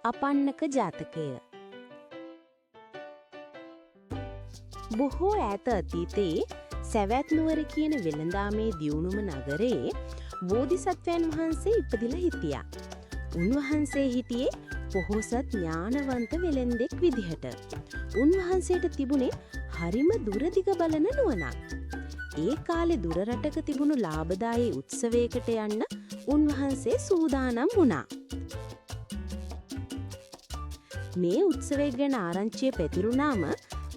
අපන්නක ජාතකය. බොහෝ ඈත අතීතයේ සැවැත් නුවර කියන වෙළඳාමේ දියුණුම නගරේ බෝධිසත්වයන් වහන්සේ ඉපදිලා හිටියා. උන්වහන්සේ හිටියේ පොහොසත් ඥානවන්ත වෙළෙන්දෙක් විදිහට. උන්වහන්සේට තිබුණේ හරිම දුරදිග බලන නුවණක්. ඒ කාලේ දුර රටක තිබුණු ලාභදායී උත්සවයකට යන්න උන්වහන්සේ සූදානම් වුණා. මේ උත්සවය ගැන ආරංචිය පැතිරුණාම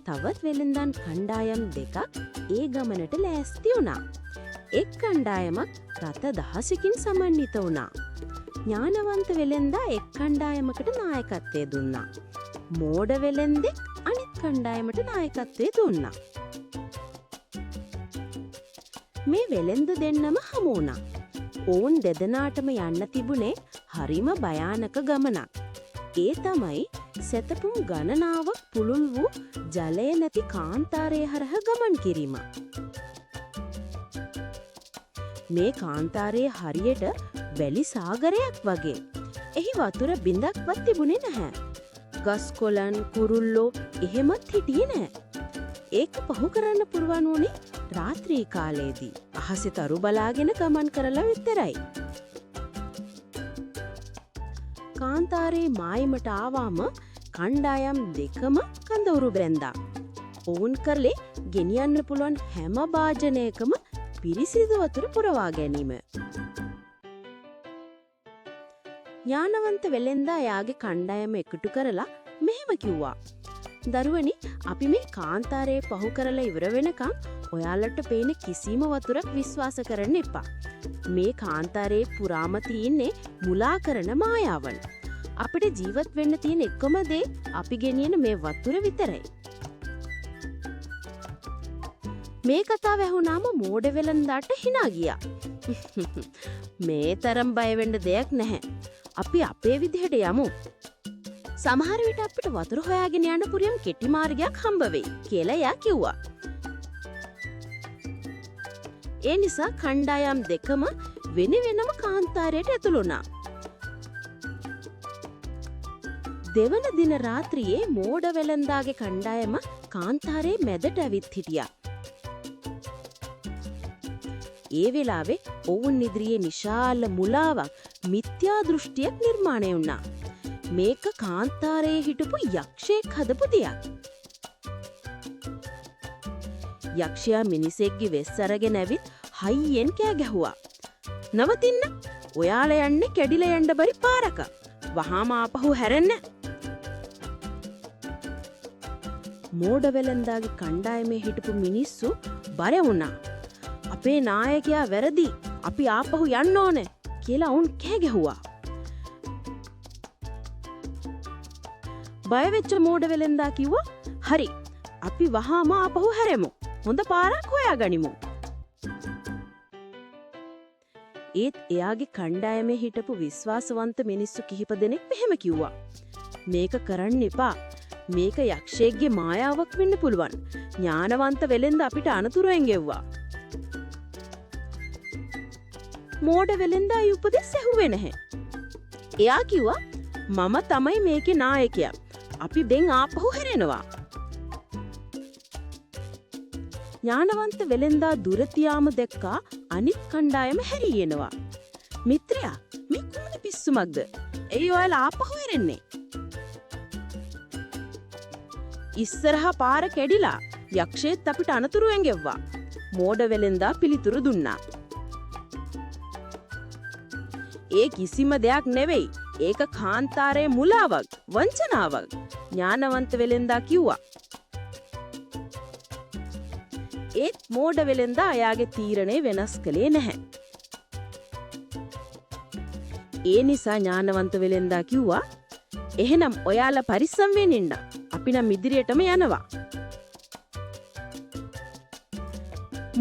තවත් වෙළෙන්දන් කණ්ඩායම් දෙකක් ඒ ගමනට ලෑස්ති වුණා. එක් කණ්ඩායමක් රථ 10කින් සමන්විත වුණා. ඥානවන්ත වෙළෙන්දා එක් කණ්ඩායමකට නායකත්වය දුන්නා. මෝඩ වෙළෙන්දෙක් අනිත් කණ්ඩායමට නායකත්වය දුන්නා. මේ වෙළෙන්ද දෙන්නම හමු වුණා. ඔවුන් දෙදෙනාටම යන්න තිබුණේ හරිම භයානක ගමනක්. ඒ තමයි සැතපුම් ගණනාවක් පුළුල් වූ ජලය නැති කාන්තාරයේ හරහා ගමන් කිරීම. මේ කාන්තාරයේ හරියට වැලි සාගරයක් වගේ. එහි වතුර බිඳක්වත් තිබුණේ නැහැ. ගස් කොළන් කුරුල්ලෝ එහෙමත් හිටියේ නැහැ. ඒක පහු කරන්න පුරවන් වුණේ රාත්‍රී කාලයේදී. අහසේ තරු බලාගෙන ගමන් කරලා විතරයි. කාන්තාරේ මායිමට ආවම කණ්ඩායම් දෙකම කඳවුරු බැඳා. ඔවුන් කරලේ ගෙනියන්න පුළුවන් හැම භාජනයකම පිරිසිදු වතුර පුරවා ගැනීම. ඥානවන්ත වෙළෙන්දා යාගේ කණ්ඩායම එකතු කරලා මෙහෙම කිව්වා. දරුවනි, අපි මේ කාන්තාරේ පහු කරලා ඉවර වෙනකම් ඔයාලට පේන කිසිම වතුරක් විශ්වාස කරන්න එපා. මේ කාන්තාරේ පුරාම තියෙන්නේ මුලා කරන මායාවන්. අපිට ජීවත් වෙන්න තියෙන එකම දේ අපි ගෙනියන මේ වතුර විතරයි. මේ කතාව ඇහුණාම මෝඩ වෙළඳාට hina ගියා. මේ තරම් බය වෙන්න දෙයක් නැහැ. අපි අපේ විදිහට යමු. සමහර විට අපිට වතුර හොයාගෙන යන්න පුරියම් කෙටි මාර්ගයක් හම්බ වෙයි කියලා එයා කිව්වා. ඒ නිසා කණ්ඩායම් දෙකම වෙන වෙනම කාන්තාරයට ඇතුළු වුණා. දෙවන දින රාත්‍රියේ මෝඩ වෙළඳාගේ කණ්ඩායම කාන්තාරයේ මැදට ඇවිත් හිටියා. ඒ වෙලාවේ ඔවුන් ඉදිරියේ විශාල මුලාවක්, මිත්‍යා දෘෂ්ටියක් නිර්මාණය වුණා. මේක කාන්තාරයේ හිටපු යක්ෂයෙක් හදපු දෙයක්. යක්ෂයා මිනිසෙක්ගේ වෙස් අරගෙන ඇවිත් හයියෙන් කෑ ගැහුවා. නවතින්න! ඔයාලා යන්නේ කැඩිලා යන්න බරි පාරක. වහාම ආපහු හැරෙන්න! මෝඩ වෙළඳාගේ කණ්ඩායමේ හිටපු මිනිස්සු බර වුණා. අපේ නායකයා වැරදි. අපි ආපහු යන්න ඕනේ කියලා වුන් කෑ ගැහුවා. බය වෙච්ච මෝඩ වෙළඳා කිව්වා, "හරි. අපි වහාම ආපහු හැරෙමු. හොඳ පාරක් හොයාගනිමු." ඒත් එයාගේ කණ්ඩායමේ හිටපු විශ්වාසවන්ත මිනිස්සු කිහිප දෙනෙක් මෙහෙම කිව්වා. "මේක කරන්න එපා. මේක යක්ෂයෙක්ගේ මායාවක් වෙන්න පුළුවන්. ඥානවන්ත වෙළෙන්ද අපිට අනතුරුෙන් ගෙව්වා." මෝඩ වෙළෙන්දා උපදෙස් ඇහුවේ නැහැ. එයා කිව්වා, "මම තමයි මේකේ නායකයා. අපි දැන් ආපහු හැරෙනවා." ඥානවන්ත වෙළෙන්දා දුරතියාම දැක්කා අනිත් කණ්ඩායම හැරියෙනවා. "මිත්‍රයා, මේ කුමන පිස්සුමක්ද? එයි ඔයාලා ආපහු හැරෙන්නේ." "ඉස්සරහා පාර කැඩිලා. යක්ෂයෙක් අපිට අනතුරුෙන් ගෙව්වා." මෝඩ වෙළෙන්දා පිළිතුරු දුන්නා. "ඒ කිසිම දෙයක් නෙවෙයි. ඒක කාන්තාරයේ මුලාවක්, වංචනාවක්." ඥානවන්ත වෙළෙන්දා කිව්වා. ඒත් මෝඩ වෙළෙන්දා අයාගේ තීරණය වෙනස් කළේ නැහැ. ඒ නිසා ඥානවන්ත වෙළෙන්දා කිව්වා, "එහෙනම් ඔයාලා පරිස්සම් වෙන්න ඉන්න. අපි නම් ඉදිරියටම යනවා."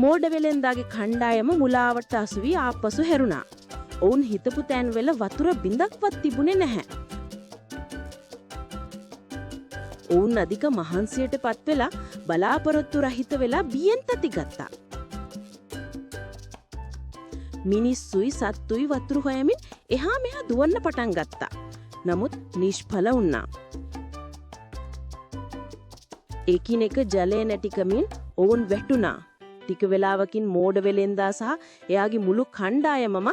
මෝඩ වෙළෙන්දාගේ කණ්ඩායම මුලාවට අසු වී ආපසු හැරුණා. ඔවුන් හිතපු තැන්වල වතුර බිඳක්වත් තිබුණේ නැහැ. ඔවුන් අධික මහන්සියට පත් වෙලා බලාපොරොත්තු රහිත වෙලා බියෙන් තති ගත්තා. මිනිස්සුයි සත්තුයි වතුර හොයමින් එහා මෙහා දුවන්න පටන් ගත්තා. නමුත් නිෂ්ඵල වුණා. එකිනෙක ජලය නැටිකමින් ඔවුන් වැටුණා. ටික වෙලාවකින් මෝඩ වෙලෙන්දා සහ එයාගේ මුළු කණ්ඩායමම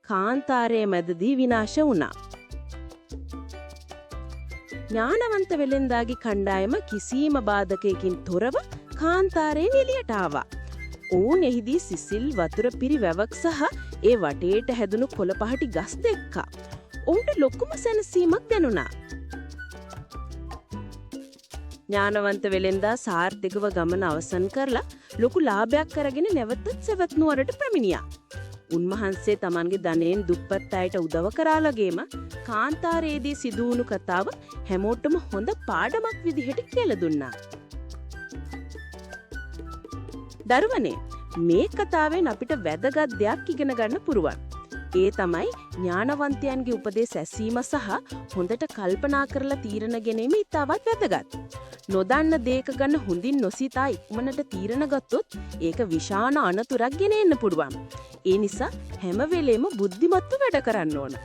කාන්තාරයේ මැදදී විනාශ වුණා. ඥානවන්ත වෙලෙන්දාගේ කණ්ඩායම කිසිම බාධකයකින් තොරව කාන්තාරයෙන් එළියට ආවා. ඔවුන් එහිදී සිසිල් වතුර පිරි වැවක් සහ ඒ වටේට හැදුණු කොළ පහටි ගස් දැක්කා. ඔවුන්ට ලොකුම සැනසීමක් දැනුණා. ඥානවන්ත වෙලෙන්දා සාර්ථකව ගමන අවසන් කරලා ලොකු ලාභයක් අරගෙන නැවතත් සවැත් නුවරට පැමිණියා. උන්වහන්සේ Tamanගේ ධනයෙන් දුප්පත් අයට උදව් කරාලගේම කාන්තාරයේදී සිදු වුණු කතාව හැමෝටම හොඳ පාඩමක් විදිහට කියලා දුන්නා. දරුවනේ, මේ කතාවෙන් අපිට වැදගත් දෙයක් ඉගෙන ගන්න පුරුවන්. ඒ තමයි ඥානවන්තයන්ගේ උපදෙස් ඇසීම සහ හොඳට කල්පනා කරලා තීරණ ගැනීම ඉතාමත් වැදගත්. නොදන්න දෙයක ගැන හොඳින් නොසිතා ඉක්මනට තීරණ ගත්තොත් ඒක විශාල අනතුරක් ගෙන එන්න පුළුවන්. ඒ නිසා හැම වෙලේම බුද්ධිමත්ව වැඩ කරන්න ඕන.